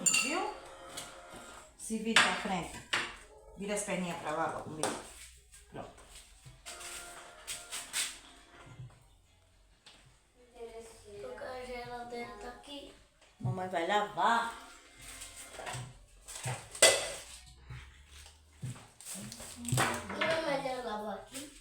tudo, viu? Se vira pra frente. Vira as perninhas pra lá, ó, comigo. Pronto. Porque a geladeira tá aqui. Mamãe vai lavar. Não é melhor lavar aqui?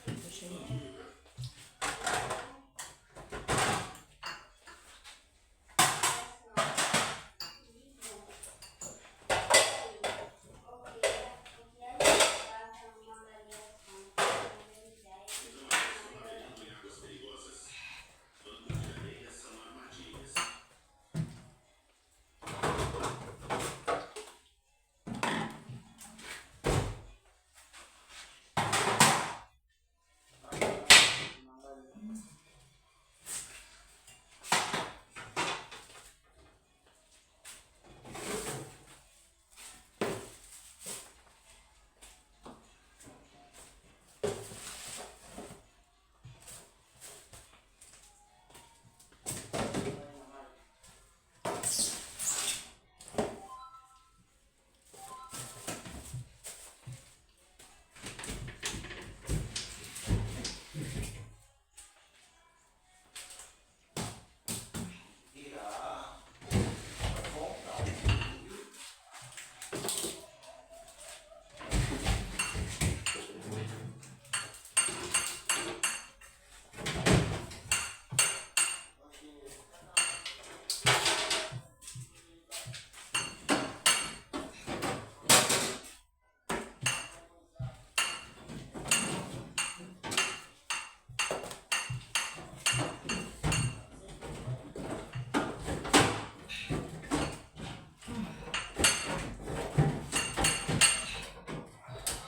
Deixa eu ir.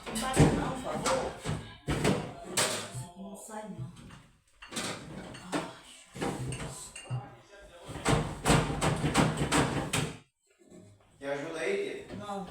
Não bate não, por favor. Isso aqui não sai não. Me ajuda aí, tia? Não.